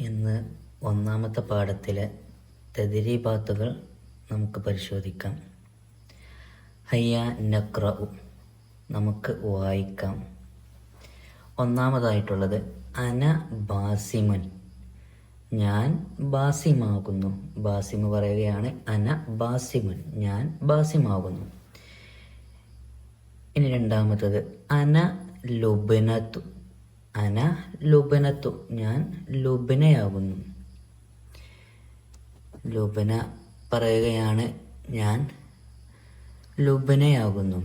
ഇന്ന് ഒന്നാമത്തെ പാഠത്തിലെ തദ്രീബാത്തുകൾ നമുക്ക് പരിശോധിക്കാം. ഹയ്യ നഖ്റഉ, നമുക്ക് വായിക്കാം. ഒന്നാമതായിട്ടുള്ളത് അന ബാസിമുൻ, ഞാൻ ബാസിമാകുന്നു. ബാസിമ് പറയുകയാണ് അന ബാസിമുൻ, ഞാൻ ബാസിമാകുന്നു. ഇനി രണ്ടാമത്തത് അന ലുബ്നത്തു, അന ലുബ്നത്തു, ഞാൻ ലുബ്നയാകുന്നു. ലുബ്ന പറയുകയാണ് ഞാൻ ലുബ്നയാകുന്നു.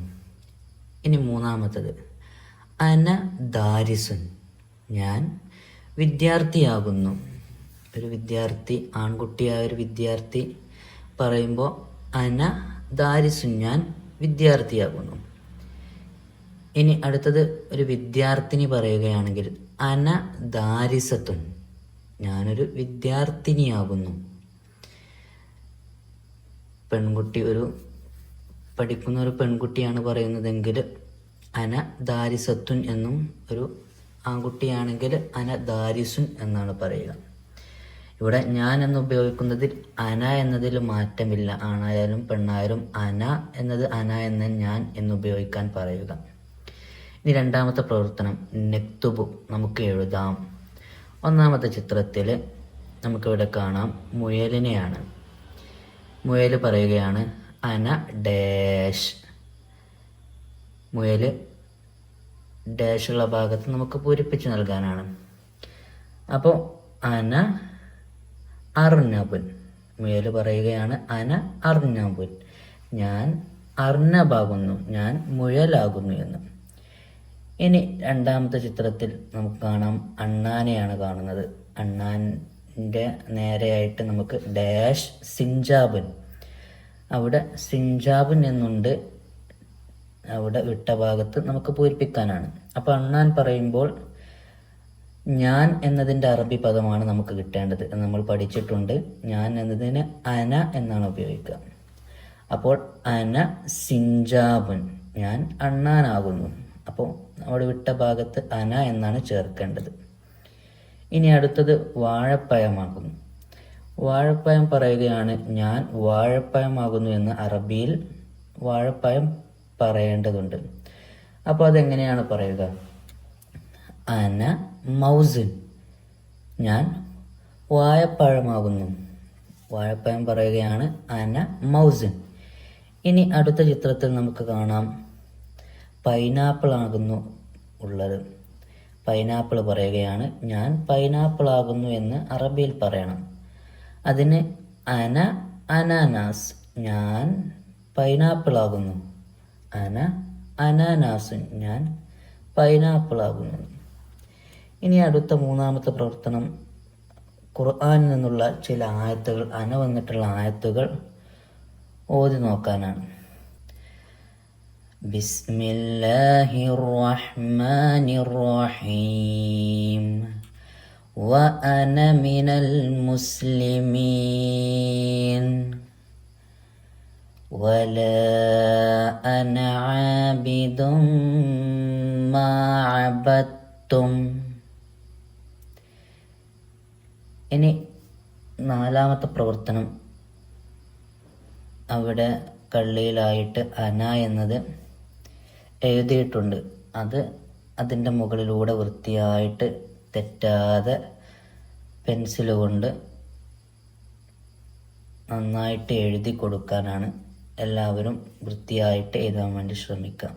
ഇനി മൂന്നാമത്തത് അന ദാരിസുൻ, ഞാൻ വിദ്യാർത്ഥിയാകുന്നു. ഒരു വിദ്യാർത്ഥി, ആൺകുട്ടിയായ ഒരു വിദ്യാർത്ഥി പറയുമ്പോൾ അന ദാരിസുൻ, ഞാൻ വിദ്യാർത്ഥിയാകുന്നു. ഇനി അടുത്തത് ഒരു വിദ്യാർത്ഥിനി പറയുകയാണെങ്കിൽ അന ദാരിസത്തുൻ, ഞാനൊരു വിദ്യാർത്ഥിനിയാകുന്നു. പെൺകുട്ടി, പഠിക്കുന്ന ഒരു പെൺകുട്ടിയാണ് പറയുന്നതെങ്കിൽ അന ദാരിസത്തുൻ എന്നും, ഒരു ആൺകുട്ടിയാണെങ്കിൽ അന ദാരിസുൻ എന്നാണ് പറയുക. ഇവിടെ ഞാൻ എന്ന് ഉപയോഗിക്കുന്നതിൽ അന എന്നതിൽ മാറ്റമില്ല. ആണായാലും പെണ്ണായാലും അന എന്നത് അന എന്ന്, ഞാൻ എന്ന് ഉപയോഗിക്കാൻ പറയുക. ഇനി രണ്ടാമത്തെ പ്രവർത്തനം നെക്തുബു, നമുക്ക് എഴുതാം. ഒന്നാമത്തെ ചിത്രത്തിൽ നമുക്കിവിടെ കാണാം മുയലിനെയാണ്. മുയൽ പറയുകയാണ് അന ഡാഷ്. മുയൽ ഡാഷുള്ള ഭാഗത്ത് നമുക്ക് പൂരിപ്പിച്ച് നൽകാനാണ്. അപ്പോൾ അന അർനബുൻ, മുയൽ പറയുകയാണ് അന അർനബുൻ, ഞാൻ അർനബാകുന്നു, ഞാൻ മുയലാകുന്നു എന്ന്. ഇനി രണ്ടാമത്തെ ചിത്രത്തിൽ നമുക്ക് കാണാം അണ്ണാനെയാണ് കാണുന്നത്. അണ്ണാൻ്റെ നേരെയായിട്ട് നമുക്ക് ഡാഷ് സിഞ്ചാബുൻ, അവിടെ സിഞ്ചാബുൻ എന്നുണ്ട്, അവിടെ വിട്ട ഭാഗത്ത് നമുക്ക് പൂരിപ്പിക്കാനാണ്. അപ്പോൾ അണ്ണാൻ പറയുമ്പോൾ ഞാൻ എന്നതിൻ്റെ അറബി പദമാണ് നമുക്ക് കിട്ടേണ്ടത് എന്ന് നമ്മൾ പഠിച്ചിട്ടുണ്ട്. ഞാൻ എന്നതിന് അന എന്നാണ് ഉപയോഗിക്കുക. അപ്പോൾ അന സിഞ്ചാബുൻ, ഞാൻ അണ്ണാനാകുന്നു. അപ്പോൾ അവിടെ വിട്ട ഭാഗത്ത് അന എന്നാണ് ചേർക്കേണ്ടത്. ഇനി അടുത്തത് വാഴപ്പഴമാകുന്നു. വാഴപ്പഴം പറയുകയാണ് ഞാൻ വാഴപ്പഴമാകുന്നു എന്ന് അറബിയിൽ വാഴപ്പഴം പറയേണ്ടതുണ്ട്. അപ്പോൾ അതെങ്ങനെയാണ് പറയുക? അന മൗസിൻ, ഞാൻ വാഴപ്പഴമാകുന്നു. വാഴപ്പഴം പറയുകയാണ് അന മൗസിൻ. ഇനി അടുത്ത ചിത്രത്തിൽ നമുക്ക് കാണാം പൈനാപ്പിൾ ആകുന്നു ഉള്ളത്. പൈനാപ്പിൾ പറയുകയാണ് ഞാൻ പൈനാപ്പിൾ ആകുന്നു എന്ന് അറബിയിൽ പറയണം. അതിന് അന അനാനാസ്, ഞാൻ പൈനാപ്പിൾ ആകുന്നു. അന അനാനാസുൻ, ഞാൻ പൈനാപ്പിൾ ആകുന്നു. ഇനി അടുത്ത മൂന്നാമത്തെ പ്രവർത്തനം ഖുർആനിൽ നിന്നുള്ള ചില ആയത്തുകൾ, അന വന്നിട്ടുള്ള ആയത്തുകൾ ഓതി നോക്കാനാണ്. ബിസ്മില്ലാഹിർ റഹ്മാനിർ റഹീം വഅന മിനൽ മുസ്ലിമീൻ വലാ അന ആബിദും മാ അബദ്തും. ഇനി നാലാമത്തെ പ്രവർത്തനം, അവിടെ കള്ളിയിലായിട്ട് അന എന്നത് എഴുതിയിട്ടുണ്ട്. അതിൻ്റെ മുകളിലൂടെ വൃത്തിയായിട്ട് തെറ്റാതെ പെൻസിൽ കൊണ്ട് നന്നായിട്ട് എഴുതി കൊടുക്കാനാണ്. എല്ലാവരും വൃത്തിയായിട്ട് എഴുതാൻ വേണ്ടി ശ്രമിക്കാം.